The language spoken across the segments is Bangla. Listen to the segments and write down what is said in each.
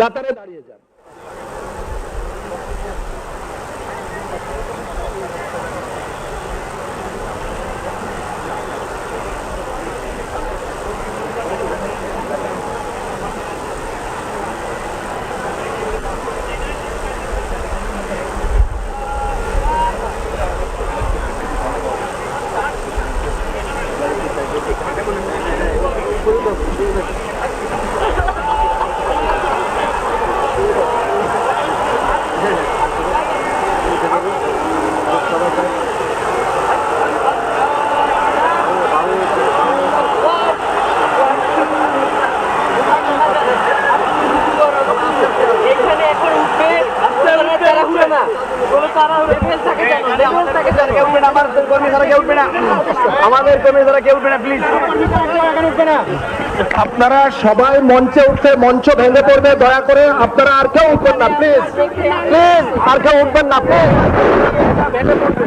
কাতারে দাঁড়িয়ে যান। আপনারা সবাই মঞ্চে উঠে মঞ্চ ভেঙে পড়বে, দয়া করে আপনারা আর কেউ উঠবেন না, প্লিজ প্লিজ আর কেউ উঠবেন না, প্লিজ ভেঙে পড়বে।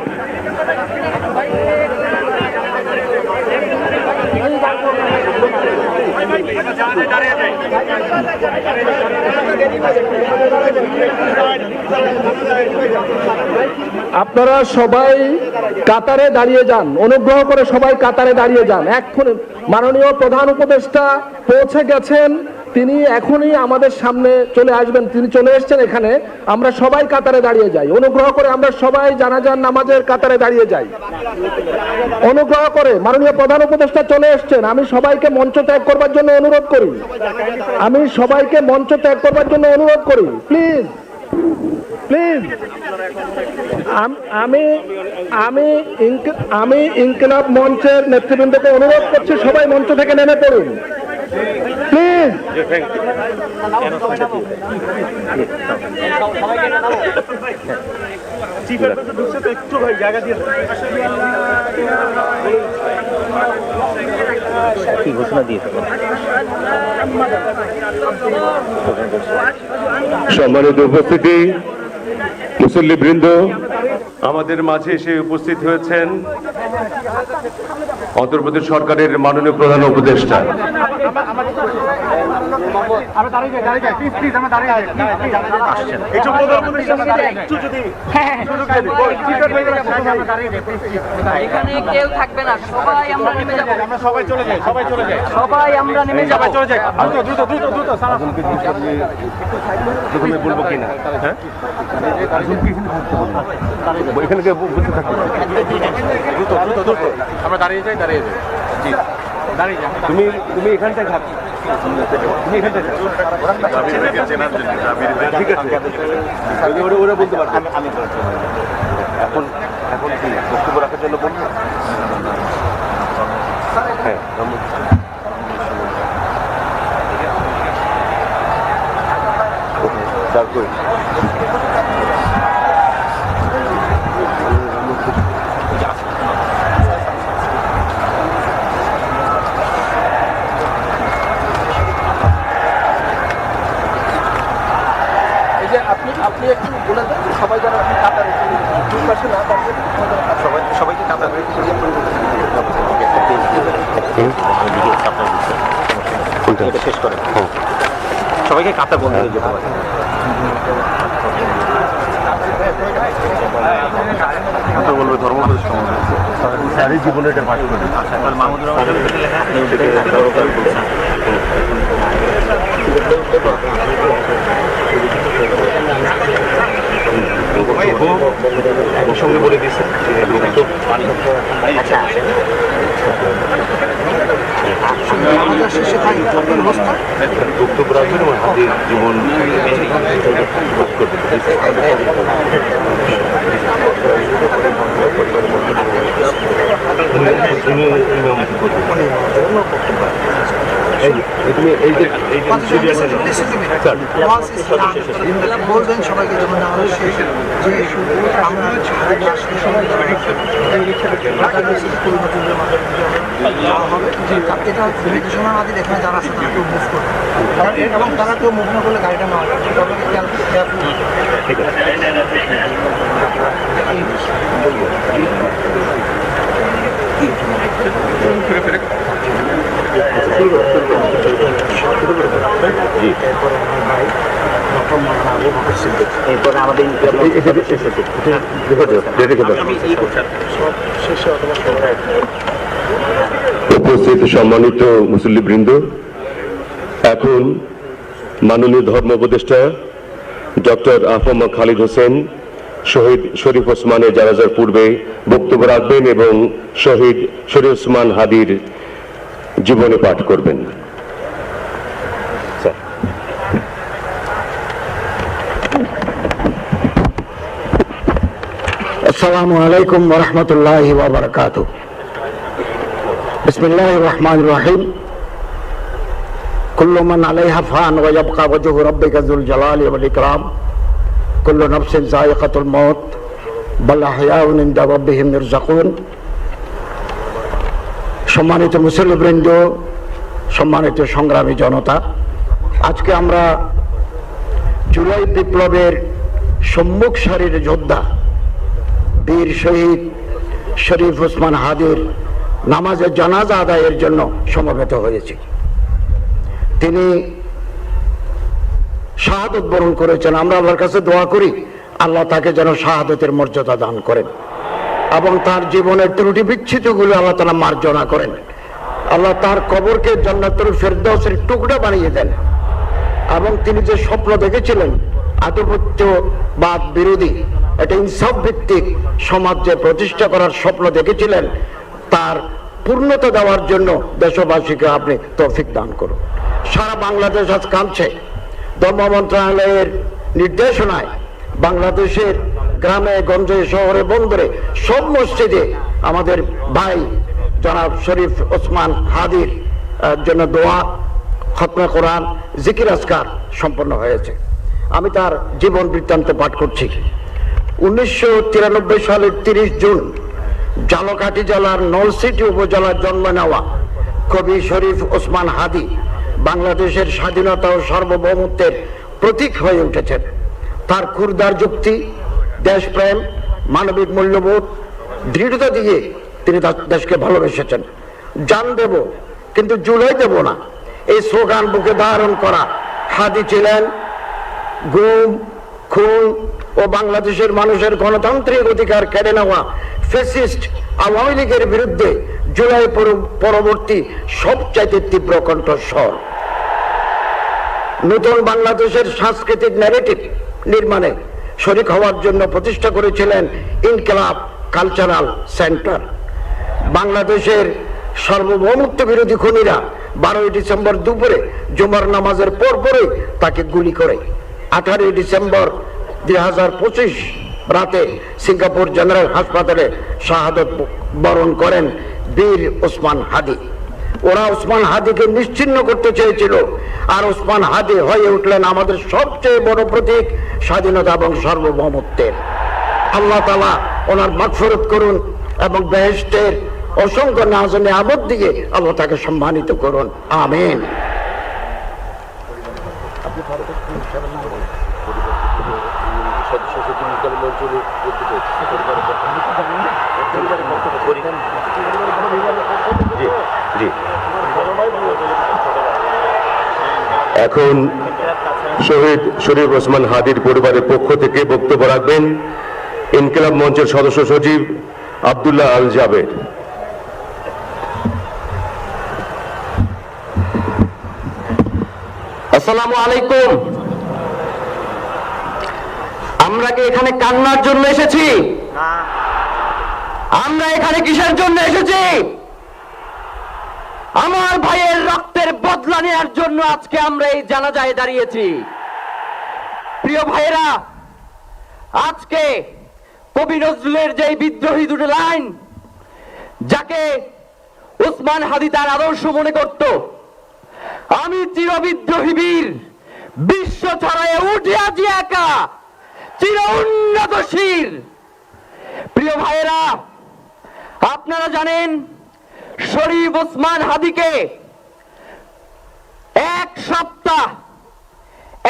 আপনারা সবাই কাতারে দাঁড়িয়ে যান, অনুগ্রহ করে সবাই কাতারে দাঁড়িয়ে যান। এখন মাননীয় প্রধান উপদেষ্টা পৌঁছে গেছেন, তিনি এখনই আমাদের সামনে চলে আসবেন, তিনি চলে এসেছেন এখানে। আমরা সবাই কাতারে দাঁড়িয়ে যাই, অনুগ্রহ করে আমরা সবাই জানাজার নামাজের কাতারে দাঁড়িয়ে যাই। অনুগ্রহ করে মাননীয় প্রধান উপদেষ্টা চলে এসেছেন, আমি সবাইকে মঞ্চ ত্যাগ করবার জন্য অনুরোধ করি, আমি সবাইকে মঞ্চ ত্যাগ করবার জন্য অনুরোধ করি, প্লিজ প্লিজ। আমি ইনকিলাব মঞ্চের নেতৃবৃন্দকে অনুরোধ করছি, সবাই মঞ্চ থেকে নেমে পড়ুন প্লিজ। সম্মানিত উপস্থিতি, মুসল্লিবৃন্দ, আমাদের মাঝে এসে উপস্থিত হয়েছেন অন্তর্বর্তী সরকারের মাননীয় প্রধান উপদেষ্টা। এখানে কেউ থাকবে না, সবাই আমরা নেমে যাব, সবাই চলে যাই, সবাই চলে যাই, সবাই আমরা নেমে যাব, চলে যাই, দ্রুত দ্রুত দ্রুত প্রথমে বলবো কিনা, হ্যাঁ এখানে বসে থাকতে দ্রুত দ্রুত দ্রুত আমরা দাঁড়িয়ে যাই, দাঁড়িয়ে যাই, জি দাঁড়িয়ে যাই। তুমি তুমি এখানটায় থাকো, তুমি এখানটায় থাকো, ঠিক আছে, ওরা বলতে পারবে। এখন এখন কি বক্তব্য রাখার জন্য বলবো? হ্যাঁ তারপর আপনি একটু বলে দেন সবাই যেন আপনি কাতারে পাশে না থাকবেন, সবাইকে কাতার শেষ করে সবাইকে কাতার বন্ধ হয়ে যেতে পারে। বলবে ধর্ম সারি জীবনে এটা পাঠ করে মাহমুদুর সঙ্গে বলে দিয়েছে বক্তব্য রাখবেন এবং হাতের জীবন বলবেন সবাইকে যেমন আমাদের শেষ যে আমরা হবে এটা নির্দেশনার মাধ্যমে এখানে যারা আছে তারা কেউ মুভ করবে এবং তারা কেউ মুভ না করলে গাড়িটা নেওয়া যাবে, সবাইকে খেয়াল ঠিক আছে। জি এরপরে আমার ভাই ডক্টর মৌলানা আবু বকর সিদ্দিক, এরপরে আমাদের সব শেষে অথবা সবাই উপস্থিত সম্মানিত মুসল্লিবৃন্দ, এখন মাননীয় ধর্ম উপদেষ্টা ডক্টর আফম খালিদ হোসেন শহীদ শরীফ ওসমানের জানাজার পূর্বে বক্তব্য রাখবেন এবং শহীদ শরীফ ওসমান হাদির জীবনী পাঠ করবেন। আসসালামু আলাইকুম ওয়া রাহমাতুল্লাহি ওয়া বারাকাতুহু। বিসমিল্লাহির রহমানির রহিম। কুল্লু মান আলাইহা ফান ওয়া ইয়াবকা ওয়াজহু রাব্বিকা যুল জালালি ওয়াল ইকরাম। কুল্লু নাফসিন যায়িকাতুল মাউত বাল আহইয়াউন ইনদা রাব্বিহিম ইরযাকুন। সম্মানিত মুসল্লিবৃন্দ, সম্মানিত সংগ্রামী জনতা, আজকে আমরা জুলাই বিপ্লবের সম্মুখ সারির যোদ্ধা বীর শহীদ শরীফ ওসমান হাদির নামাজের জানাজা আদায়ের জন্য সমবেত হয়েছি। তিনি শাহাদত বরণ করেছেন। আমরা আল্লাহর কাছে দোয়া করি আল্লাহ তাকে যেন শাহাদতের মর্যাদা দান করেন এবং তার জীবনের ত্রুটি বিচ্ছিতগুলো আল্লাহ তাআলা মার্জনা করেন। আল্লাহ তার কবরকে জান্নাতুল ফেরদাউসের টুকরা বানিয়ে দেন এবং তিনি যে স্বপ্ন দেখেছিলেন আধিপত্যবাদ বিরোধী একটা ইনসাফ ভিত্তিক সমাজ যে প্রতিষ্ঠা করার স্বপ্ন দেখেছিলেন, তার পূর্ণতা দেওয়ার জন্য দেশবাসীকে আপনি তৌফিক দান করুন। সারা বাংলাদেশ আজ কাঁদছে। ধর্ম মন্ত্রণালয়ের নির্দেশনায় বাংলাদেশের গ্রামে গঞ্জে শহরে বন্দরে সব মসজিদে আমাদের ভাই জনাব শরীফ ওসমান হাদির জন্য দোয়া, খতমে কোরআন, জিকির আজকার সম্পন্ন হয়েছে। আমি তার জীবন বৃত্তান্ত পাঠ করছি। 1993 সালের 30 জুন ঝালকাঠি জেলার নলছিটি উপজেলার জন্ম নেওয়া কবি শরীফ ওসমান হাদি বাংলাদেশের স্বাধীনতা ও সার্বভৌমত্বের প্রতীক হয়ে উঠেছেন। তার ক্ষুরদার যুক্তি, দেশপ্রেম, মানবিক মূল্যবোধ, দৃঢ়তা দিয়ে তিনি দেশকে ভালোবেসেছেন। জান দেব কিন্তু জুলাই দেব না, এই স্লোগান বুকে ধারণ করা হাদি ছিলেন গুম, খুন ও বাংলাদেশের মানুষের গণতান্ত্রিক অধিকার কেড়ে নেওয়া ফ্যাসিস্ট আওয়ামী লীগের বিরুদ্ধে জুলাই পরবর্তী সবচাইতে তীব্র কণ্ঠস্বর। নতুন বাংলাদেশের সাংস্কৃতিক ন্যারেটিভ নির্মাণে শরিক হওয়ার জন্য প্রতিষ্ঠা করেছিলেন ইনকিলাব কালচারাল সেন্টার। বাংলাদেশের সার্বভৌমত্ব বিরোধী খুনিরা 12 ডিসেম্বর দুপুরে জুমার নামাজের পরপরই তাকে গুলি করে 18 ডিসেম্বর 2025 রাতে সিঙ্গাপুর জেনারেল হাসপাতালে শাহাদত বরণ করেন বীর ওসমান হাদি। ওরা ওসমান হাদিকে নিশ্চিহ্ন করতে চেয়েছিল, আর ওসমান হাদি হয়ে উঠলেন আমাদের সবচেয়ে বড় প্রতীক স্বাধীনতা এবং সার্বভৌমত্বের। আল্লাহ তাআলা ওনার মাগফিরাত করুন এবং বেহেশতের অসংখ্য নাজ নিয়ামত দিয়ে আল্লাহ তাকে সম্মানিত করুন, আমিন। এখন শহীদ শরীফ ওসমান হাদির পরিবারের পক্ষ থেকে বক্তব্য রাখবেন ইনকিলাব মঞ্চের সদস্য সচিব আব্দুল্লাহ আল জাবের। আসসালামু আলাইকুম। আমরা কি এখানে কান্নার জন্য এসেছি? আমরা এখানে কিসের জন্য এসেছি? আমার ভাইয়ের রক্তের বদলা নেওয়ার জন্য আজকে আমরা এই জানাজায় দাঁড়িয়েছি। প্রিয় ভাইয়েরা, আজকে কবি নজরুলের যে বিদ্রোহী দুটো লাইন, যাকে ওসমান হাদি তার আদর্শ মনে করত, আমি চিরবিদ্রোহী বীর, বিশ্ব ছড়ায় উঠে আজি একা, চির উন্নত শির। প্রিয় ভাইয়েরা, আপনারা জানেন শরীফ ওসমান হাদিকে এক সপ্তাহ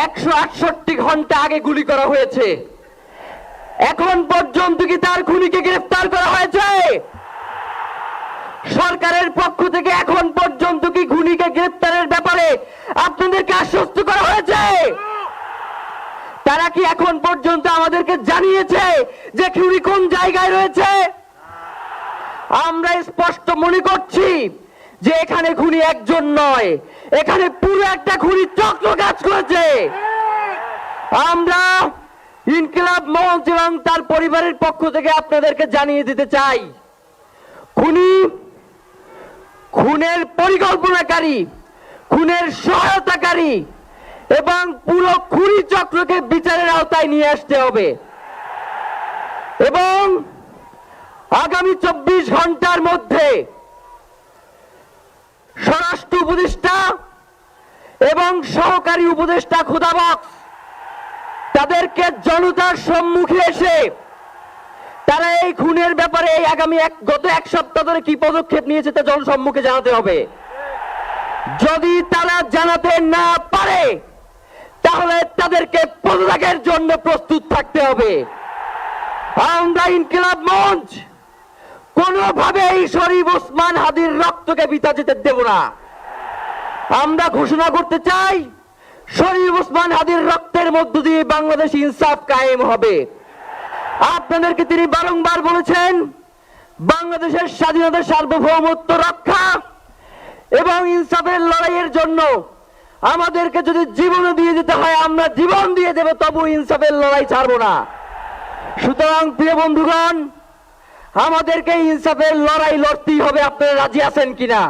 168 ঘন্টা আগে গুলি করা হয়েছে। এখন পর্যন্ত কি তার খুনিকে গ্রেফতার করা হয়েছে? সরকারের পক্ষ থেকে এখন পর্যন্ত কি খুনিকে গ্রেফতারের ব্যাপারে আপনাদেরকে আশ্বস্ত করা হয়েছে? তারা কি এখন পর্যন্ত আমাদেরকে জানিয়েছে যে খুনি কোন জায়গায় রয়েছে? আমরা স্পষ্ট মনে করছি যে এখানে খুনি একজন নয়, এখানে পুরো একটা খুনি চক্র কাজ করেছে। আমরা ইনকিলাব মঞ্চ এবং তার পরিবারের পক্ষ থেকে আপনাদেরকে জানিয়ে দিতে চাই, খুনের পরিকল্পনাকারী, খুনের সহায়তাকারী এবং পুরো খুনি চক্রকে বিচারের আওতায় নিয়ে আসতে হবে এবং আগামী 24 ঘন্টার মধ্যে স্বরাষ্ট্র উপদেষ্টা এবং সহকারী উপদেষ্টা খুদাবক্স তাদেরকে জনতার সম্মুখে এসে তারা এই খুনের ব্যাপারে গত এক সপ্তাহ ধরে কি পদক্ষেপ নিয়েছে তা জনসম্মুখে জানাতে হবে। যদি তারা জানাতে না পারে তাহলে তাদেরকে পদত্যাগের জন্য প্রস্তুত থাকতে হবে। আমরা ইনকিলাব মঞ্চ কোনোভাবেই শরীফ ওসমান হাদির রক্তকে বৃথা যেতে দেব না। আমরা ঘোষণা করতে চাই, শরীফ ওসমান হাদির রক্তের মধ্য দিয়ে বাংলাদেশ ইনসাফ কায়েম হবে। আপনাদেরকে তিনি বারংবার বলেছেন, বাংলাদেশের স্বাধীনতা সার্বভৌমত্ব রক্ষা এবং ইনসাফের লড়াইয়ের জন্য আমাদেরকে যদি জীবন দিয়ে দিতে হয় আমরা জীবন দিয়ে দেব, তবু ইনসাফের লড়াই ছাড়বো না। সুতরাং প্রিয় বন্ধুগণ, আমাদেরকে ইনসাফের লড়াই লড়তেই হবে। আপনারা রাজি আছেন কিনা?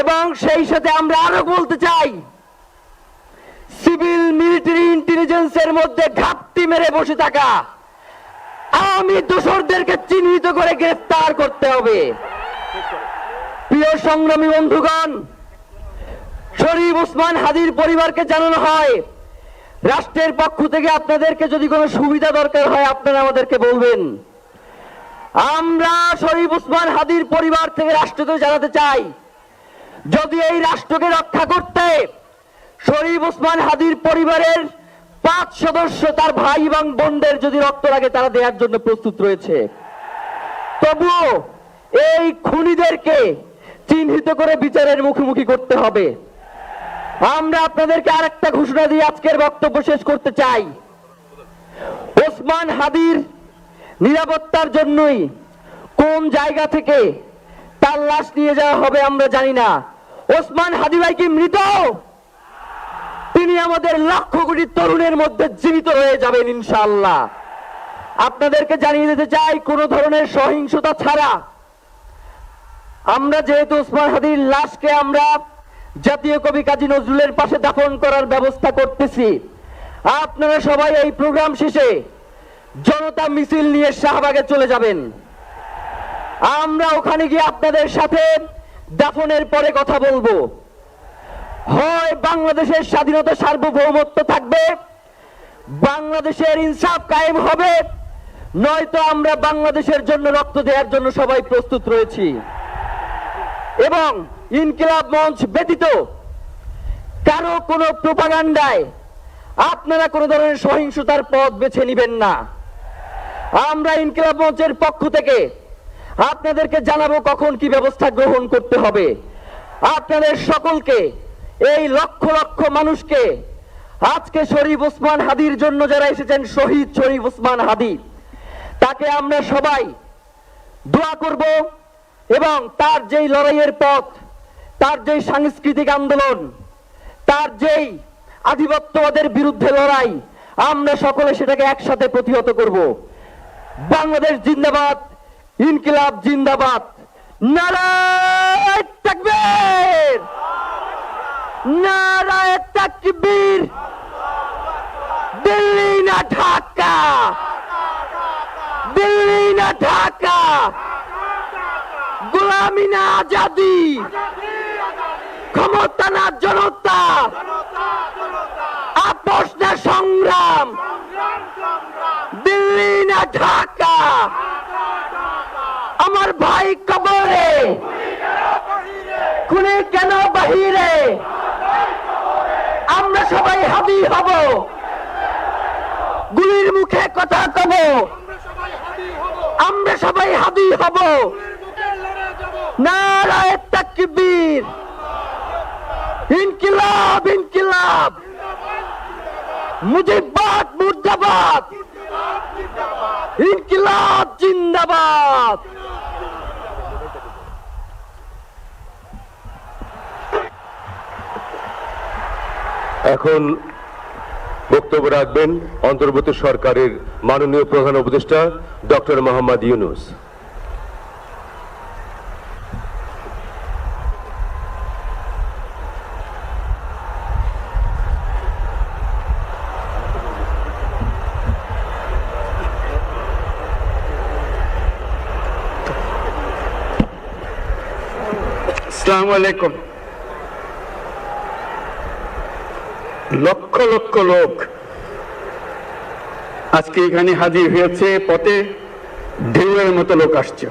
এবং সেই সাথে আমরা আরো বলতে চাই, সিভিল মিলিটারি ইন্টেলিজেন্সের মধ্যে ঘাপটি মেরে বসে থাকা আওয়ামী দোসরদেরকে চিহ্নিত করে গ্রেফতার করতে হবে। প্রিয় সংগ্রামী বন্ধুগণ, শরীফ ওসমান হাদির পরিবারকে জানানো হয়, রাষ্ট্রের পক্ষ থেকে আপনাদেরকে যদি কোনো সুবিধা দরকার হয় আপনারা আমাদেরকে বলবেন। আমরা শরীফ ওসমান হাদির পরিবার থেকে রাষ্ট্রকে জানাতে চাই, যদি এই রাষ্ট্রকে রক্ষা করতে শরীফ ওসমান হাদির পরিবারের 5 সদস্য তার ভাই এবং বোনদের যদি রক্ত লাগে তারা দেওয়ার জন্য প্রস্তুত রয়েছে, তবুও এই খুনিদেরকে চিহ্নিত করে বিচারের মুখোমুখি করতে হবে। আমরা আপনাদেরকে আরেকটা ঘোষণা দিয়ে আজকের বক্তব্য শেষ করতে চাই, ওসমান হাদির নিরাপত্তার জন্যই কোন জায়গা থেকে তার লাশ নিয়ে যাওয়া হবে আমরা জানি না। ওসমান হাদি ভাই কি মৃত? তিনি আমাদের লক্ষ কোটি তরুণের মধ্যে জীবিত হয়ে যাবেন ইনশাআল্লাহ। আপনাদেরকে জানিয়ে দিতে চাই, কোন ধরনের সহিংসতা ছাড়া আমরা যেহেতু ওসমান হাদির লাশকে আমরা জাতীয় কবি কাজী নজরুলের পাশে দাফন করার ব্যবস্থা করতেছি, আপনারা সবাই এই প্রোগ্রাম শেষে জনতা মিছিল নিয়ে শাহবাগে চলে যাবেন। আমরা ওখানে গিয়ে আপনাদের সাথে দাফনের পরে কথা বলবো। হয় বাংলাদেশের স্বাধীনতা সার্বভৌমত্ব থাকবে, বাংলাদেশের ইনসাফ কায়েম হবে, নয়তো আমরা বাংলাদেশের জন্য রক্ত দেওয়ার জন্য সবাই প্রস্তুত রয়েছি। এবং ইনকিলাব মঞ্চ ব্যতীত কারো কোনো প্রোপাগান্ডায় আপনারা কোনো ধরনের সহিংসতার পথ বেছে নেবেন না। আমরা ইনকিলাব মঞ্চের পক্ষ থেকে আপনাদেরকে জানাবো কখন কি ব্যবস্থা গ্রহণ করতে হবে। আপনাদের সকলকে, এই লক্ষ লক্ষ মানুষকে, আজকে শরীফ ওসমান হাদির জন্য যারা এসেছেন, শহীদ শরীফ ওসমান হাদি, তাকে আমরা সবাই দোয়া করব এবং তার যেই লড়াইয়ের পথ, তার যেই সাংস্কৃতিক আন্দোলন, তার যেই আধিপত্যবাদের বিরুদ্ধে লড়াই, আমরা সকলে সেটাকে একসাথে প্রতিহত করব। বাংলাদেশ জিন্দাবাদ, ইনকিলাব জিন্দাবাদ, নারায়ে তাকবীর, নারায়ে তাকবীর। দিল্লি না ঢাকা, দিল্লি না ঢাকা, গোলামি না আজাদি, ক্ষমতা না জনতা, আপোষ না সংগ্রাম, দিল্লি না ঢাকা। আমার ভাই কবরে, খুনি কেন বাহিরে, আমরা সবাই হাদি হব, গুলির মুখে কথা কব, আমরা সবাই হাদি হব। নারায়ে তাকবীর, ইনকিলাব ইনকিলাব, মুজিববাদ মুর্দাবাদ, ইনকিলাব জিন্দাবাদ। এখন বক্তব্য রাখবেন অন্তর্বর্তী সরকারের মাননীয় প্রধান উপদেষ্টা ডক্টর মোহাম্মদ ইউনূস। আসসালামু আলাইকুম। লক্ষ লক্ষ লোক আজকে এখানে হাজির হয়েছে, পথে ঢেউয়ের মতো লোক আসছে।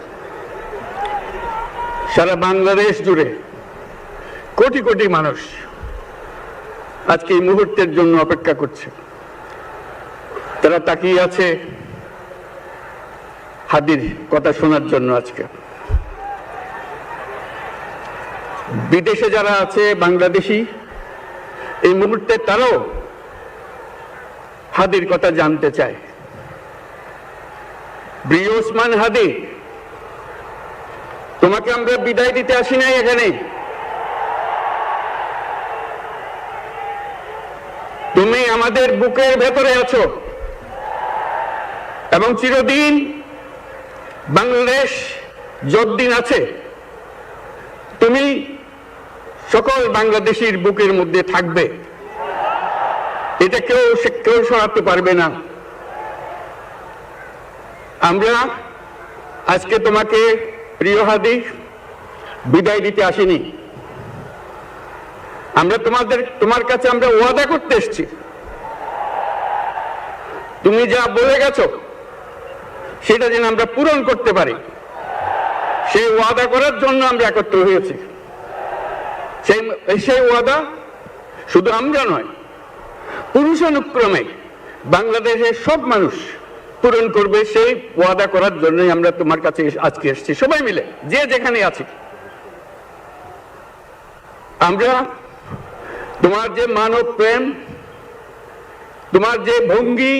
সারা বাংলাদেশ জুড়ে কোটি কোটি মানুষ আজকে এই মুহূর্তের জন্য অপেক্ষা করছে। তারা তাকিয়ে আছে হাদির কথা শোনার জন্য। আজকে বিদেশে যারা আছে বাংলাদেশি, এই মুহূর্তে তারাও হাদির কথা জানতে চায়। প্রিয় ওসমান হাদি, তোমাকে আমরা বিদায় দিতে আসি নাই এখানে। তুমি আমাদের বুকের ভেতরে আছো এবং চিরদিন বাংলাদেশ যতদিন আছে তুমি সকল বাংলাদেশির বুকের মধ্যে থাকবে। এটা কেউ সরাতে পারবে না। আমরা আজকে তোমাকে প্রিয় হাদি বিদায় দিতে আসিনি। আমরা তোমার কাছে আমরা ওয়াদা করতে এসেছি। তুমি যা বলে গেছো সেটা যেন আমরা পূরণ করতে পারি, সেই ওয়াদা করার জন্য আমরা একত্র হয়েছি। সেই ওয়াদা শুধু আমরা নয়, পুরুষানুক্রমে বাংলাদেশের সব মানুষ পূরণ করবে। সেই ওয়াদা করার জন্যই আমরা তোমার কাছে আজকে এসেছি, সবাই মিলে যে যেখানে আছি। আমরা তোমার যে মানব প্রেম, তোমার যে ভঙ্গি,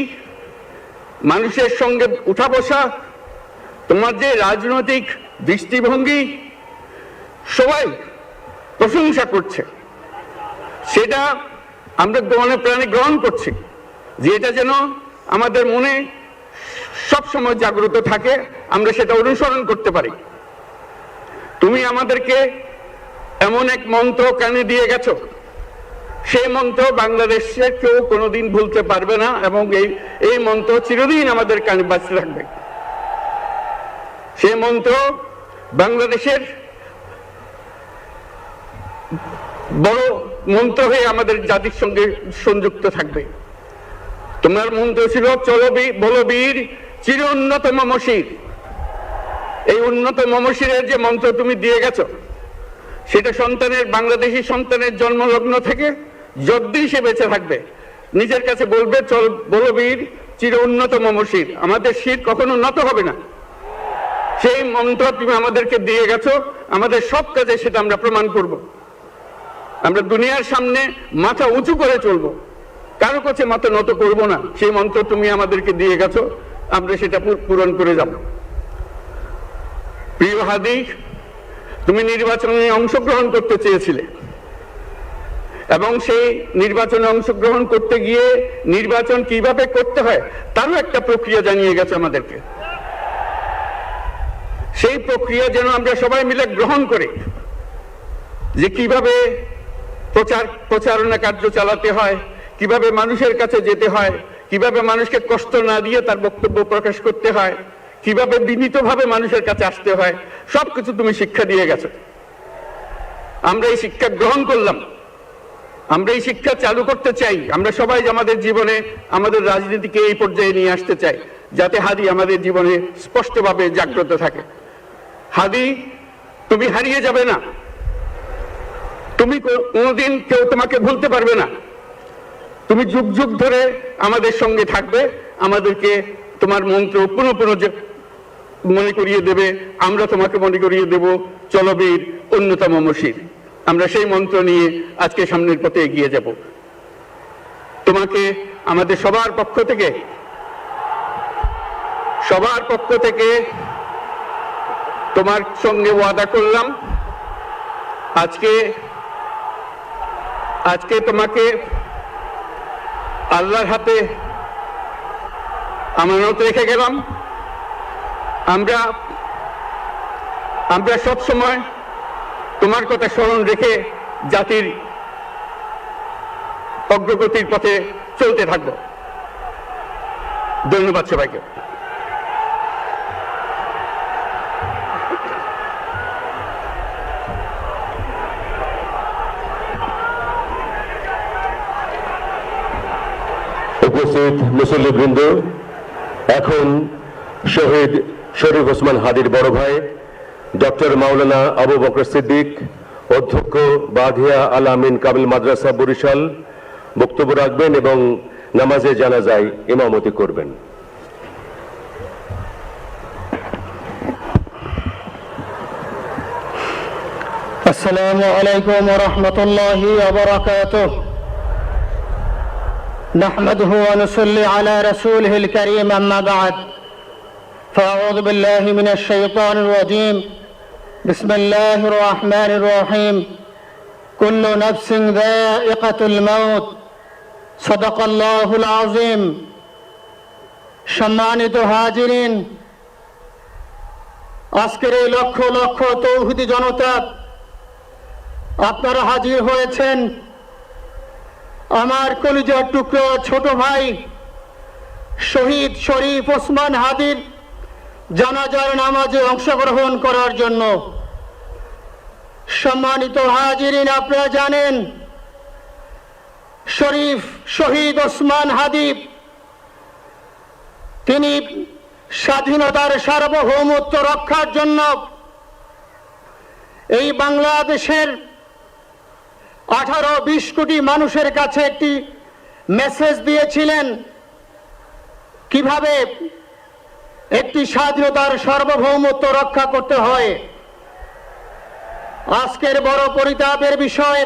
মানুষের সঙ্গে উঠা বসা, তোমার যে রাজনৈতিক দৃষ্টিভঙ্গি, সবাই প্রশংসা করছে। সেটা আমরা মনে প্রাণে গ্রহণ করছি, যে এটা যেন আমাদের মনে সবসময় জাগ্রত থাকে, আমরা সেটা অনুসরণ করতে পারি। তুমি আমাদেরকে এমন এক মন্ত্র কানে দিয়ে গেছো, সেই মন্ত্র বাংলাদেশের কেউ কোনোদিন ভুলতে পারবে না এবং এই মন্ত্র চিরদিন আমাদের কানে বাজতে থাকবে। সেই মন্ত্র বাংলাদেশের বড় মন্ত্র হয়ে আমাদের জাতির সঙ্গে সংযুক্ত থাকবে। তোমার মন্ত্র ছিল চলো বলো বীর চির উন্নত মমশির। এই উন্নত মমশিরের যে মন্ত্র তুমি দিয়ে গেছো, সেটা বাংলাদেশি সন্তানের জন্মলগ্ন থেকে যতদিন সে বেঁচে থাকবে নিজের কাছে বলবে চল বলো বীর চির উন্নত মমশির, আমাদের শির কখনো নত হবে না। সেই মন্ত্র তুমি আমাদেরকে দিয়ে গেছো, আমাদের সব কাজে সেটা আমরা প্রমাণ করব। আমরা দুনিয়ার সামনে মাথা উঁচু করে চলবো, কারো কাছে মাথা নত করব না। সেই মন্ত্র তুমি আমাদেরকে দিয়ে গেছো, আমরা সেটা পূরণ করে যাব। প্রিয় হাদি, তুমি নির্বাচনে অংশগ্রহণ করতে চেয়েছিলে এবং সেই নির্বাচনে অংশগ্রহণ করতে গিয়ে নির্বাচন কিভাবে করতে হয় তারও একটা প্রক্রিয়া জানিয়ে গেছে আমাদেরকে। সেই প্রক্রিয়া যেন আমরা সবাই মিলে গ্রহণ করি, যে কিভাবে প্রচারণা কার্য চালাতে হয়, কিভাবে মানুষের কাছে যেতে হয়, কিভাবে মানুষকে কষ্ট না দিয়ে তার বক্তব্য প্রকাশ করতে হয়, কিভাবে বিনীতভাবে মানুষের কাছে আসতে হয়, সবকিছু তুমি শিক্ষা দিয়ে গেছো। আমরা এই শিক্ষা গ্রহণ করলাম, আমরা এই শিক্ষা চালু করতে চাই। আমরা সবাই আমাদের জীবনে আমাদের রাজনীতিকে এই পর্যায়ে নিয়ে আসতে চাই, যাতে হাদি আমাদের জীবনে স্পষ্টভাবে জাগ্রত থাকে। হাদি, তুমি হারিয়ে যাবে না, তুমি কোনোদিন কেউ তোমাকে ভুলতে পারবে না। তুমি যুগ যুগ ধরে আমাদের সঙ্গে থাকবে, আমাদেরকে তোমার মন্ত্র পুনঃ পুনঃ মনে করিয়ে দেবে, আমরা তোমাকে মনে করিয়ে দেব চলো বীর অন্যতম মমশির। আমরা সেই মন্ত্র নিয়ে আজকে সামনের পথে এগিয়ে যাব। তোমাকে আমাদের সবার পক্ষ থেকে তোমার সঙ্গে ওয়াদা করলাম, আজকে তোমাকে আল্লাহর হাতে আমানত রেখে গেলাম। আমরা সব সময় তোমার কথা স্মরণ রেখে জাতির অগ্রগতির পথে চলতে থাকব। ধন্যবাদ সবাইকে। উপস্থিত মুসল্লিবৃন্দ, এখন শহীদ শরীফ ওসমান হাদির বড় ভাই ডক্টর মাওলানা আবু বকর সিদ্দিক, অধ্যক্ষ বাঘিয়া আল আমিন কামিল মাদ্রাসা বরিশাল বক্তব্য রাখবেন এবং নামাজে জানাজায় ইমামতি করবেন। السلام عليكم ورحمة الله وبركاته. نحمده ونصلي على رسوله الكريم، أما بعد، فأعوذ بالله من الشيطان الرجيم. بسم الله الرحمن الرحيم. كل نفس ذائقة الموت. صدق الله العظيم. সম্মানিত হাজিরিন, আজকের এই লক্ষ লক্ষ তৌহিদি জনতা, আপনারা হাজির হয়েছেন আমার কলিজার টুকরো ছোট ভাই শহীদ শরীফ ওসমান হাদির জানাজার নামাজে অংশগ্রহণ করার জন্য। সম্মানিত হাজিরিন, আপনারা জানেন শহীদ ওসমান হাদি তিনি স্বাধীনতার সার্বভৌমত্ব রক্ষার জন্য এই বাংলাদেশের 18-20 কোটি মানুষের কাছে একটি মেসেজ দিয়েছিলেন কিভাবে একটি স্বাধীনতার সার্বভৌমত্ব রক্ষা করতে হয়। আজকের বড় পরিতাপের বিষয়,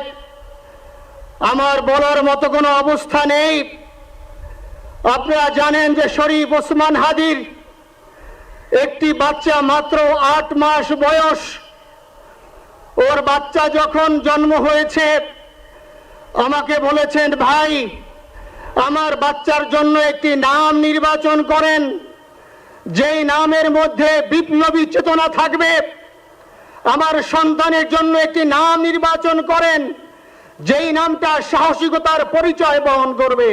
আমার বলার মতো কোনো অবস্থা নেই। আপনারা জানেন যে শরীফ ওসমান হাদির একটি বাচ্চা মাত্র 8 মাস বয়স। ওর বাচ্চা যখন জন্ম হয়েছে আমাকে বলেছেন, ভাই আমার বাচ্চার জন্য একটি নাম নির্বাচন করেন, যেই নামের মধ্যে বিপ্লবী চেতনা থাকবে। আমার সন্তানের জন্য একটি নাম নির্বাচন করেন, যেই নামটা সাহসিকতার পরিচয় বহন করবে।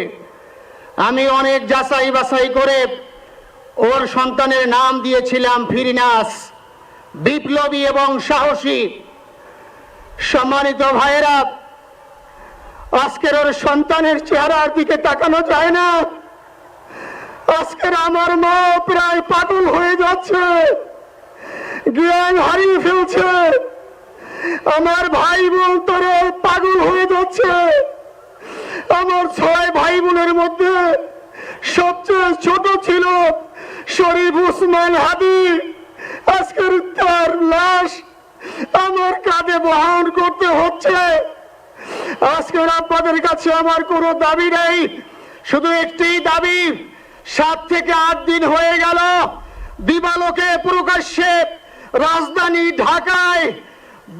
আমি অনেক যাচাই বাছাই করে ওর সন্তানের নাম দিয়েছিলাম ফিরিনাস, বিপ্লবী এবং সাহসী। সম্মানিত ভাইয়েরা, আজকের ওর সন্তানের চেহারার দিকে তাকানো যায় না। আজকের আমার মা প্রায় পাগল হয়ে যাচ্ছে, জ্ঞান হারিয়ে ফেলছে। আমার ভাই বোন তোরা পাগল হয়ে যাচ্ছে। আমার 6 ভাই বোনের মধ্যে সবচেয়ে ছোট ছিল শরীফ ওসমান হাদি। আজকের তার লাশ আমার কাঁধে বহন করতে হচ্ছে। আজকের আপনাদের কাছে আমার কোনো দাবি নেই, শুধু একটি দাবি। 7 থেকে 8 দিন হয়ে গেল দিবালোকে প্রকাশ্যে রাজধানী ঢাকায়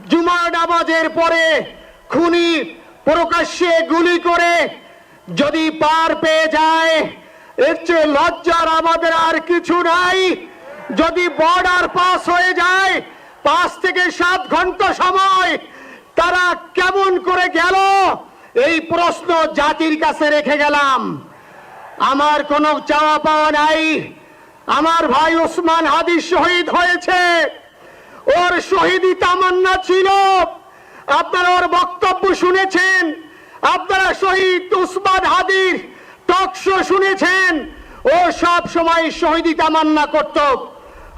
জুমার নামাজের পরে খুনি প্রকাশ্যে গুলি করে যদি পার পেয়ে যায়, এর চেয়ে লজ্জার আমাদের আর কিছু নাই। যদি বর্ডার পাস হয়ে যায়, 5 থেকে 7 ঘন্টা সময় তারা কেমন করে গেল, এই প্রশ্ন জাতির কাছে রেখে গেলাম। আমার কোনো চাওয়া পাওয়া নাই। আমার ভাই ওসমান হাদি শহীদ হয়েছে, ওর শহীদি তামান্না ছিল। আপনারা ওর বক্তব্য শুনেছেন, আপনারা শহীদ ওসমান হাদির টক শো শুনেছেন। ও সব সময় শহীদি তামান্না করত।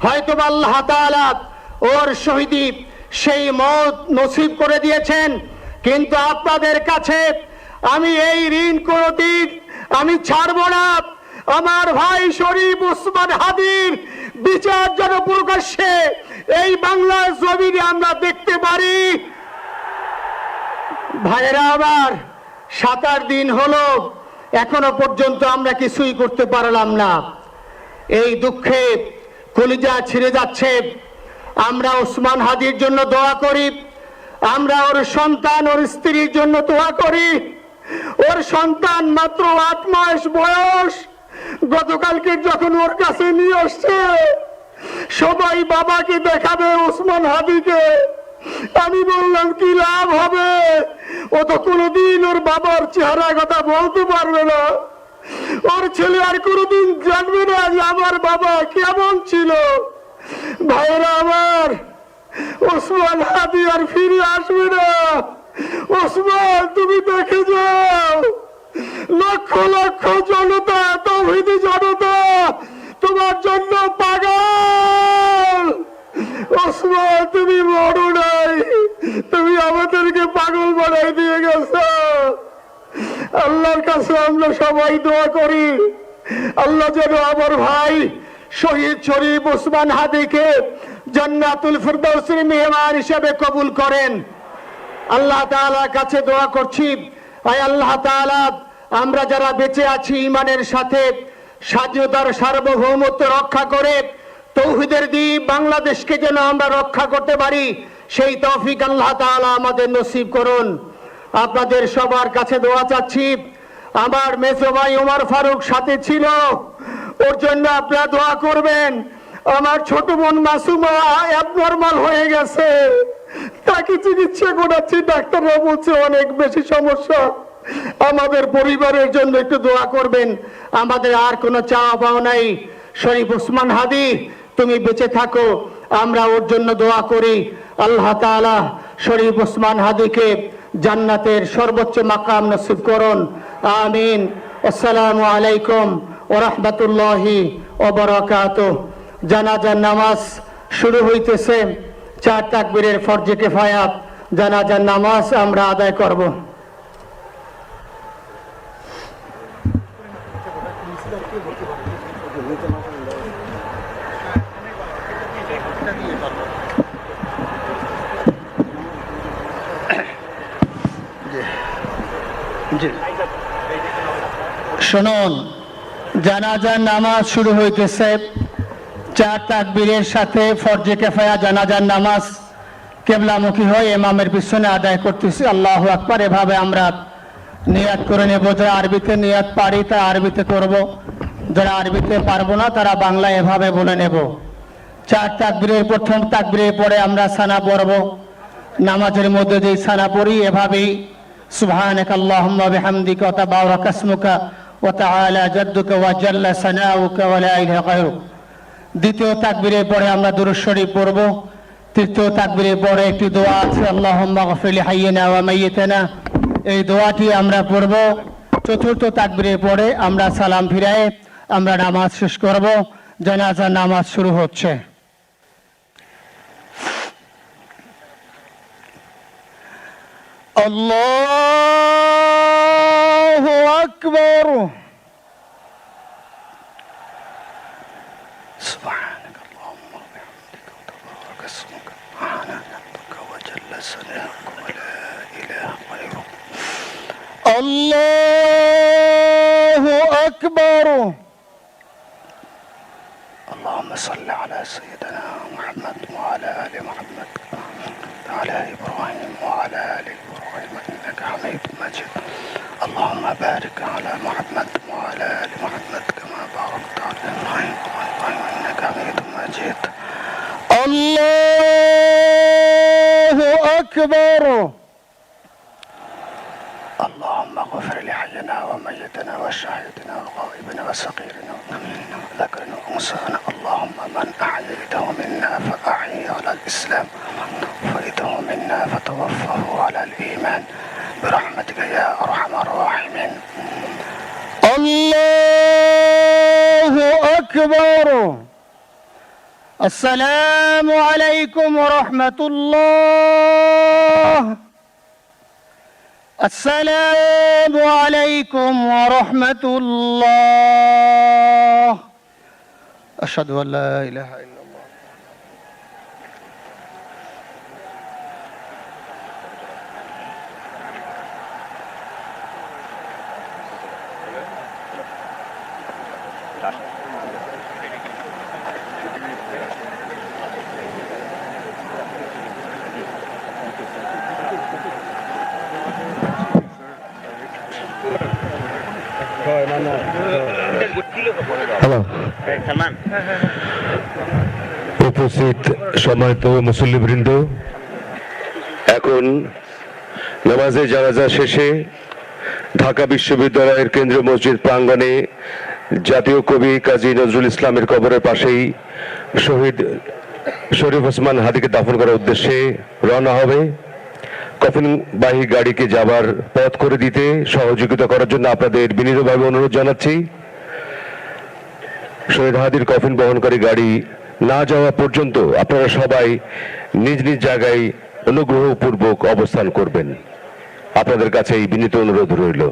হয়তো আল্লাহ তাআলা ওর শহীদি সেই মত নসিব করে দিয়েছেন, কিন্তু আপনাদের কাছে আমি এই ঋণ কোনদিন আমি ছাড়ব না। আমার ভাই শরীফ ওসমান হাদির বিচার যেন প্রকাশ্যে এই বাংলার জমিনে আমরা দেখতে পারি। ভাইয়েরা আবার 7-8 দিন হলো এখনো পর্যন্ত আমরা কিছুই করতে পারলাম না। এই দুঃখে কলিজা ছিঁড়ে যাচ্ছে। আমরা ওসমান হাদির জন্য দোয়া করি, আমরা ওর সন্তান ওর স্ত্রীর জন্য দোয়া করি। ওর সন্তান মাত্র 8 মাস বয়স, গতকালকে যখন ওর কাছে নিয়ে আসছে সবাই বাবাকে দেখাবে ওসমান হাদিকে। আমি বললাম কি লাভ হবে, ও তো কোনোদিন ওর বাবার চেহারা কথা বলতে পারবে না। ওর ছেলে আর কোনোদিন জানবে না যে আমার বাবা কেমন ছিল। ভাইরা আমার, ওসমান হাদি আর ফিরে আসবে না। ওসমান তুমি দেখে যাও, লক্ষ লক্ষ জনতা, তাওহীদি জনতা তোমার জন্য পাগল। ওসমান তুমি মরো নাই, তুমি আমাদেরকে পাগল বানাই দিয়ে গেছো। আল্লাহর কাছে আমরা সবাই দোয়া করি, আল্লাহ যেন আমার ভাই শহীদ শরীফ ওসমান হাদিকে জান্নাতুল ফিরদাউসের মেহমান হিসেবে কবুল করেন। আল্লাহ তাআলার কাছে দোয়া করছি, আয় আল্লাহ তাআলা, আমরা যারা বেঁচে আছি ঈমানের সাথে স্বাধীনতার সার্বভৌমত্ব রক্ষা করে তৌহিদের দ্বীপ বাংলাদেশকে যেন আমরা রক্ষা করতে পারি, সেই তৌফিক আল্লাহ তাআলা আমাদের নসিব করুন। আপনাদের সবার কাছে দোয়া চাচ্ছি। আমার মেজো ভাই ওমর ফারুক সাথে ছিল, ওর জন্য আপনারা দোয়া করবেন। আমার ছোট বোন মাসুমা অ্যাবনরমাল হয়ে গেছে, তাকে চিকিৎসা করাচ্ছি, ডাক্তাররা বলছে অনেক বেশি সমস্যা। আমাদের পরিবারের জন্য একটু দোয়া করবেন। আমাদের আর কোনো চাওয়া পাওয়া নাই। শরীফ ওসমান হাদি তুমি বেঁচে থাকো, আমরা ওর জন্য দোয়া করি। আল্লাহ তাআলা শরীফ ওসমান হাদিকে জান্নাতের সর্বোচ্চ মাকাম নসিব করুন, আমিন। আসসালামু আলাইকুম ওয়া রাহমাতুল্লাহি ওয়া বারাকাতুহু। জানাজার নামাজ শুরু হইতেছে। 4 তাকবীরের ফরজে কিফায়া জানাজার নামাজ আমরা আদায় করব। শুনুন, জানাজার নামাজ শুরু হইতেছে। 4 তাকবীরের সাথে ফরজে কিফায়া জানাজার নামাজ কিবলামুখী হয়ে ইমামের পিছনে আদায় করতেছি। আল্লাহু আকবার। এভাবে আমরা নিয়াত করে নেব। যারা আরবিতে নিয়াত পারি তারা আরবিতে করব, যারা আরবিতে পারবো না তারা বাংলায় এভাবে বলে নেব। 4 তাকবীরের প্রথম তাকবীরের পরে আমরা সানা পড়ব। নামাজের মধ্যে যে সানা পড়ি এভাবেই সুবহানাকা আল্লাহুম্মা বিহামদিকা ওয়া তাবারাকা ইসমুকা ওয়া তাআলা জাদ্দুকা ওয়া জাল্লা সানাউকা ওয়া লা ইলাহা গায়রুক। দ্বিতীয় তাকবীরের পরে আমরা দুরূদ শরীফ পড়ব। তৃতীয় তাকবীরের পরে একটি দোয়া আছে, আল্লাহুম্মা গফির লিহাইয়িনা ওয়া মাইয়িতিনা, এই দোয়াটি আমরা পড়ব। চতুর্থ তাকবীরের পরে আমরা সালাম ফিরায়ে আমরা নামাজ শেষ করব। জানাজার নামাজ শুরু হচ্ছে। আল্লাহু আকবার। سبحانك اللهم وبحمدك وتبارك اسمك وتعالى جدك وجل ثناؤك ولا اله غيرك. الله اكبر. اللهم صل على سيدنا محمد وعلى ال محمد وعلى ابراهيم وعلى ال ابراهيم انك حميد مجيد. اللهم بارك على محمد وعلى ال محمد كما باركت على ابراهيم إنك حميد مجيد. الله أكبر. اللهم اغفر لحينا وميتنا وشهيدنا وغائبنا وصغيرنا وكبيرنا وذكرنا وأنثانا. اللهم من أحييته منا فأحيه على الإسلام، ومن توفيته منا فتوفه على الإيمان برحمتك يا أرحم الراحمين. الله أكبر. السلام عليكم ورحمة الله. السلام عليكم ورحمة الله. أشهد أن لا إله إلا الله. উপস্থিত সম্মানিত মুসল্লিবৃন্দ, এখন নামাজে জানাজা শেষে ঢাকা বিশ্ববিদ্যালয়ের কেন্দ্রীয় মসজিদ প্রাঙ্গণে জাতীয় কবি কাজী নজরুল ইসলামের কবরের পাশেই শহীদ শরীফ ওসমান হাদিকে দাফন করার উদ্দেশ্যে রওনা হবে। কফিনবাহী গাড়িকে যাবার পথ করে দিতে সহযোগিতা করার জন্য আপনাদের বিনীতভাবে অনুরোধ জানাচ্ছি। শহীদ হাদির কফিন বহনকারী গাড়ি না যাওয়া পর্যন্ত আপনারা সবাই নিজ নিজ জায়গায় অনুগ্রহপূর্বক অবস্থান করবেন। আপনাদের কাছে এই বিনীত অনুরোধ রইল।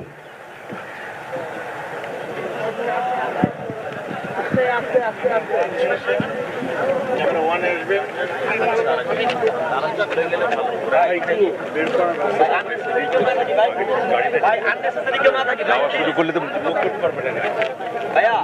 শুরু করলে তো মুখ করতে পারবে না ভাইয়া।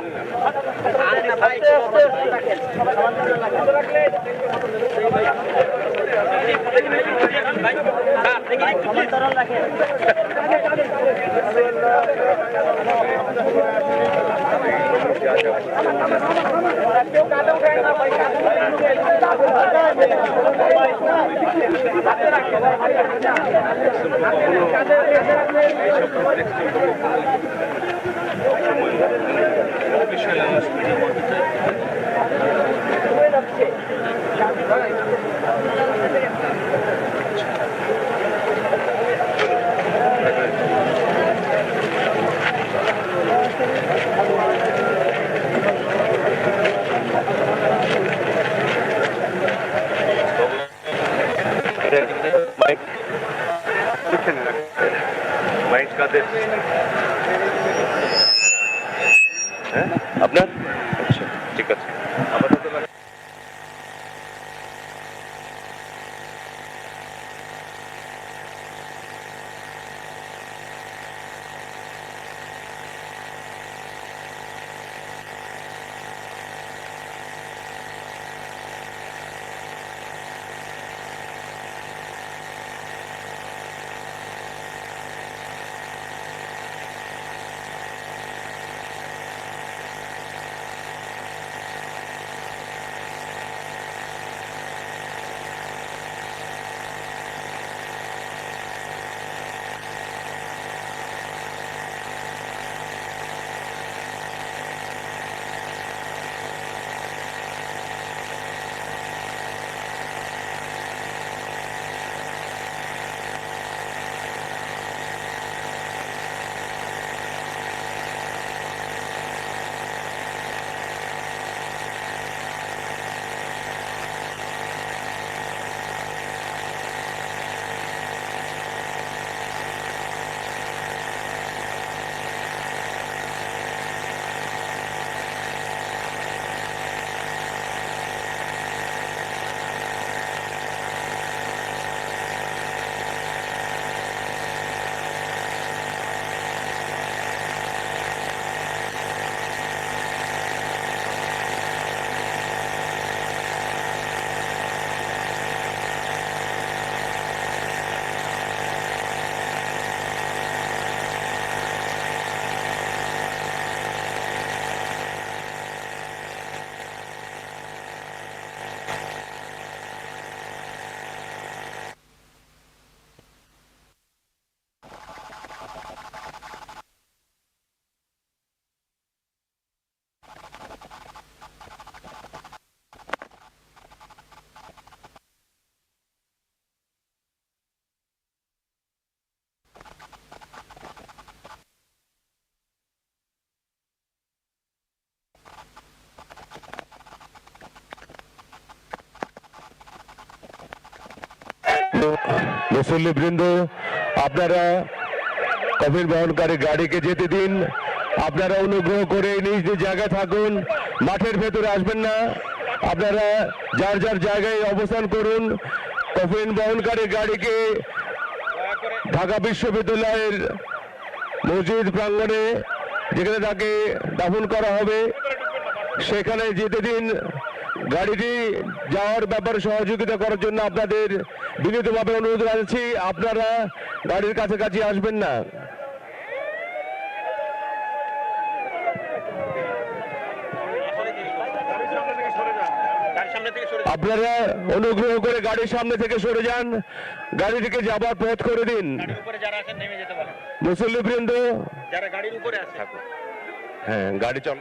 আপনার ঠিক আছে। মুসল্লিবৃন্দ, আপনারা কফিন বহনকারী গাড়িকে যেতে দিন। আপনারা অনুগ্রহ করে নিজ নিজ জায়গায় থাকুন, মাঠের ভেতরে আসবেন না। আপনারা যার যার জায়গায় অবস্থান করুন। কফিন বহনকারী গাড়িকে ঢাকা বিশ্ববিদ্যালয়ের মসজিদ প্রাঙ্গণে, যেখানে তাকে দাফন করা হবে, সেখানে যেতে দিন। গাড়িটি যাওয়ার ব্যাপারে সহযোগিতা করার জন্য আপনাদের বিনীতভাবে অনুরোধ জানাচ্ছি, আপনারা গাড়ির কাছাকাছি আসবেন না। আপনারা অনুগ্রহ করে গাড়ির সামনে থেকে সরে যান, গাড়িটিকে যাবার পথ করে দিন। মুসল্লিবৃন্দ, যারা গাড়ির উপরে আছে হ্যাঁ গাড়ি চল।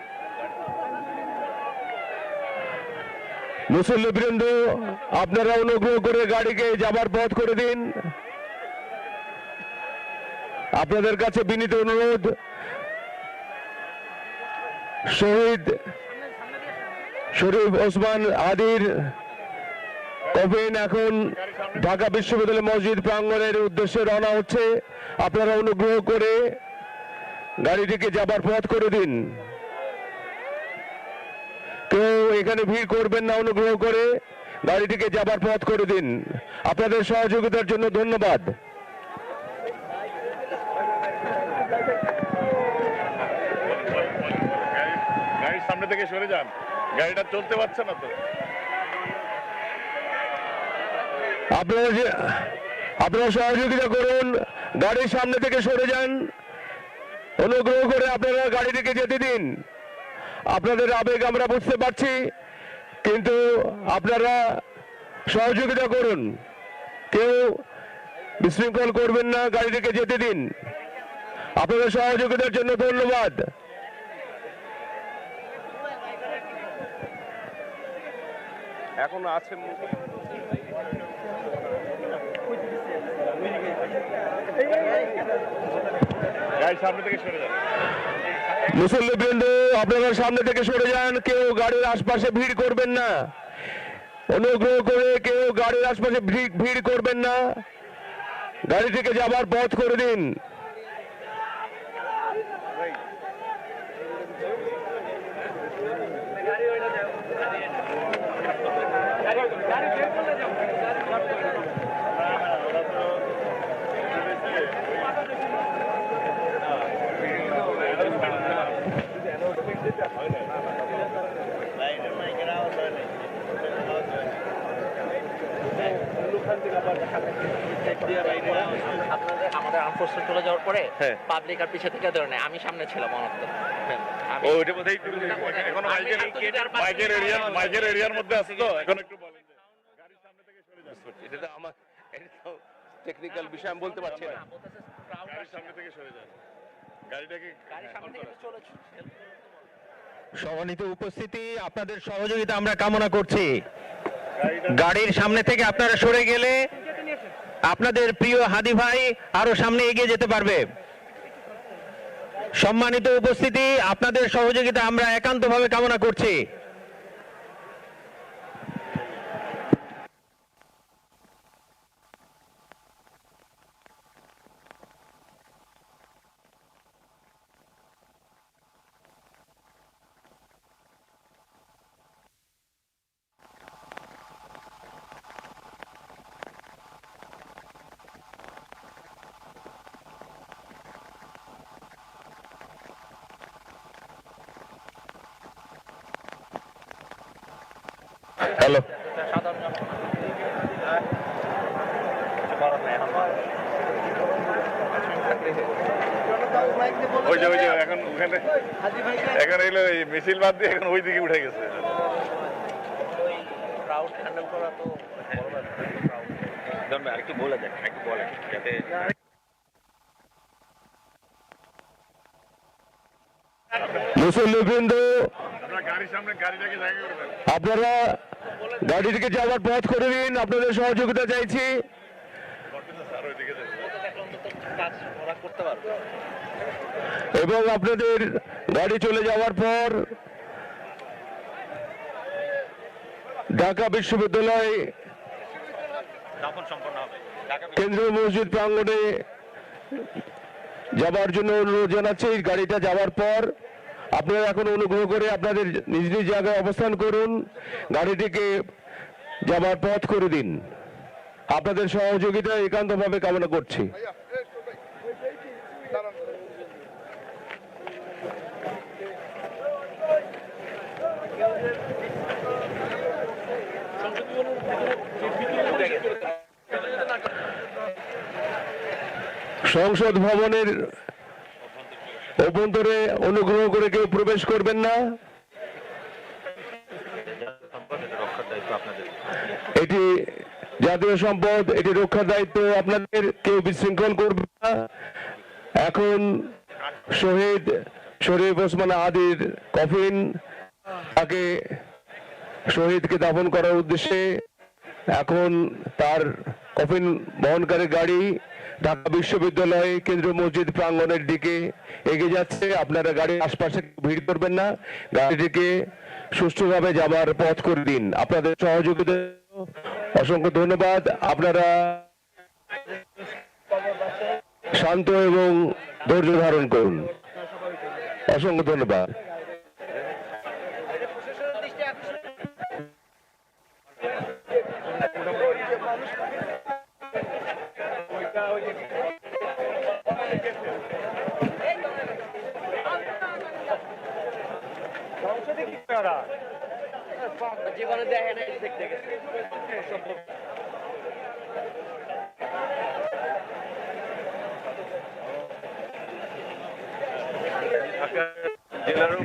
মুসল্লিবৃন্দ, আপনারা অনুগ্রহ করে গাড়িকে যাবার পথ করে দিন। আপনাদের কাছে বিনীত অনুরোধ, শহীদ শরীফ ওসমান হাদির কফিন এখন ঢাকা বিশ্ববিদ্যালয় মসজিদ প্রাঙ্গণের উদ্দেশ্যে রওনা হচ্ছে। আপনারা অনুগ্রহ করে গাড়িটিকে যাবার পথ করে দিন। কেউ এখানে ভিড় করবেন না, অনুগ্রহ করে গাড়িটিকে যাবার পথ করে দিন। আপনাদের সহযোগিতার জন্য ধন্যবাদ। গাড়ির সামনে থেকে সরে যান, গাড়িটা চলতে পারছে না তো। আপনারা সহযোগিতা করুন, গাড়ির সামনে থেকে সরে যান। অনুগ্রহ করে আপনারা গাড়িটিকে যেতে দিন। আপনাদের আবেগ আমরা বুঝতে পারছি, কিন্তু আপনারা সহযোগিতা করুন, কেউ বিশৃঙ্খল করবেন না, গাড়িটিকে যেতে দিন। আপনাদের সহযোগিতার জন্য ধন্যবাদ। এখন আছে গাড়ির সামনে থেকে সরে যান। মুসল্লিবৃন্দ, আপনারা সামনে থেকে সরে যান, কেউ গাড়ির আশপাশে ভিড় করবেন না। অনুগ্রহ করে কেউ গাড়ির আশপাশে ভিড় করবেন না, গাড়ি থেকে যাবার পথ করে দিন। আমাদের আনফোর্সে চলে যাওয়ার পরে পাবলিক আর পিছে থেকে ধরে নেয়, আমি সামনে ছিলাম অনন্ত। ওইটা বোধহয় এখনো মাইকের এরিয়ার মধ্যে আছে তো, এখন একটু বলেন যে গাড়ির সামনে থেকে সরে যান। এটা তো আমার টেকনিক্যাল বিষয়, আমি বলতে পারছি না। গাড়ির সামনে থেকে সরে যান, গাড়িটাকে সম্মানিত উপস্থিতি, আপনাদের সহযোগিতা আমরা কামনা করছি। গাড়ির সামনে থেকে আপনারা সরে গেলে আপনাদের প্রিয় হাদি ভাই আরো সামনে এগিয়ে যেতে পারবে। সম্মানিত উপস্থিতি, আপনাদের সহযোগিতা আমরা একান্তভাবে কামনা করছি। হ্যালো, ওই যে এখন ওখানে এখন এলো এই মিছিল বাদ দিয়ে এখন ওই দিকে উঠে গেছে। একটু বলে দেন, একটু বলেন যাতে মুসল্লিবৃন্দ, গাড়ির সামনে গাড়িটাকে জায়গা করে দেন। আপনারা গাড়িটিকে যাওয়ার পথ করে দিন, আপনাদের সহযোগিতা চাইছি। এবং আপনাদের গাড়ি চলে যাওয়ার পর ঢাকা বিশ্ববিদ্যালয় কেন্দ্রীয় মসজিদ প্রাঙ্গণে যাবার জন্য অনুরোধ জানাচ্ছি। গাড়িটা যাওয়ার পর আপনারা এখন অনুগ্রহ করে আপনাদের নিজ নিজ জায়গায় অবস্থান করুন, গাড়িটিকে যাবার পথ করে দিন। আপনাদের সহযোগিতা একান্তভাবে কামনা করছি। সংসদ ভবনের অভ্যন্তরে অনুগ্রহ করে কেউ প্রবেশ করবেন না। দায়িত্ব আপনাদের? এটি জাতীয় সম্পদ, এটি রক্ষার দায়িত্ব আপনাদের, কেউ বিশৃঙ্খল করবে না। এখন শহীদ শরীফ ওসমান হাদির কফিন, তাকে শহীদকে দাফন করার উদ্দেশ্যে এখন তার কফিন বহনকারী গাড়ি ঢাকা বিশ্ববিদ্যালয় কেন্দ্রীয় মসজিদ প্রাঙ্গণের দিকে এগিয়ে যাচ্ছে। আপনারা গাড়ির আশপাশে ভিড় করবেন না, গাড়িটিকে সুষ্ঠুভাবে যাবার পথ করে দিন। আপনাদের সহযোগিতা অসংখ্য ধন্যবাদ। আপনারা শান্ত এবং ধৈর্য ধারণ করুন। অসংখ্য ধন্যবাদ। জীবনে দেখে নাই, দেখতে গেছে। জেলারও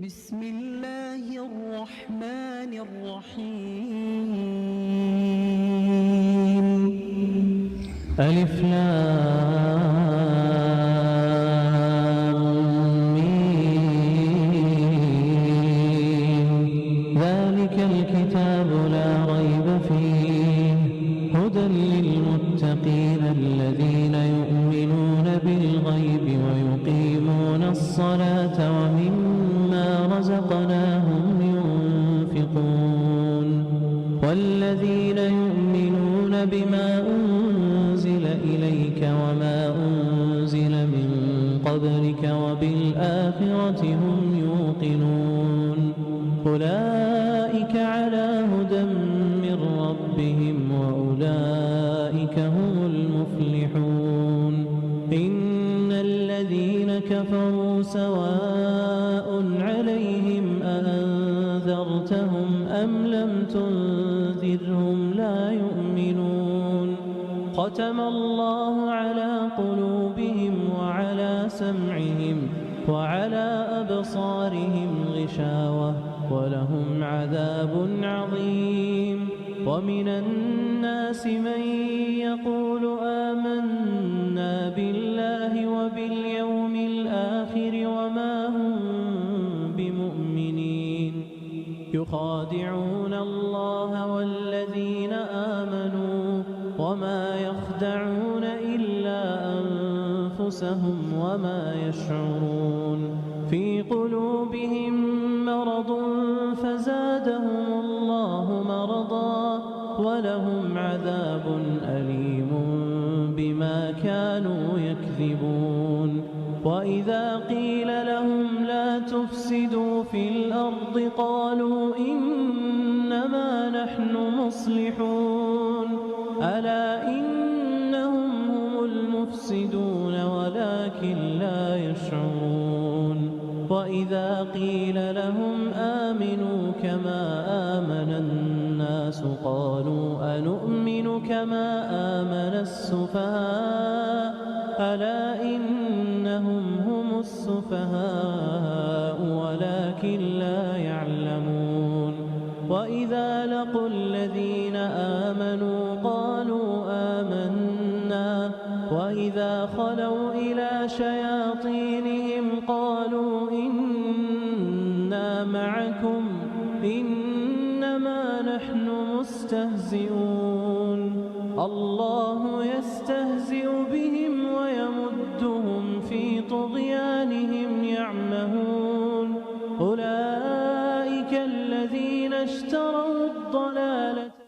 بسم الله الرحمن الرحيم ألف لام ميم ذلك الكتاب لا ريب فيه هدى للمتقين الذين يؤمنون بالغيب ويقيمون الصلاة ومما رزقناهم ينفقون والذين يؤمنون بما أنزل إليك وما أنزل من قبلك وبالآخرة هم يوقنون أولئك على هدى من ربهم وأولئك هم المفلحون إن الذين كفروا سواء عليهم أأنذرتهم أم لم تنذرهم لا يؤمنون ختم الله على قلوبهم وعلى سمعهم وعلى أبصارهم غشاوة ولهم عذاب عظيم ومن الناس من يقول آمنا بالله وباليوم الآخر وما هم بمؤمنين أنفسهم وما يشعرون في قلوبهم مرض فزادهم الله مرضا ولهم عذاب أليم بما كانوا يكذبون وإذا قيل لهم لا تفسدوا في الأرض قالوا إنما نحن مصلحون ألا إنهم هم المفسدون ولكن لا يشعرون وإذا قيل لهم آمنوا كما آمن الناس قالوا أنؤمن كما آمن السفهاء ألا إنهم هم السفهاء ولكن لا يعلمون وإذا لقوا الذين آمنوا قالوا آمنا وإذا خلوا إلى شياطينهم قالوا إنا معكم إنما نحن مستهزئون الله يستهزئ بهم ويمدهم في طغيانهم يعمهون أولئك الذين اشتروا الضلالة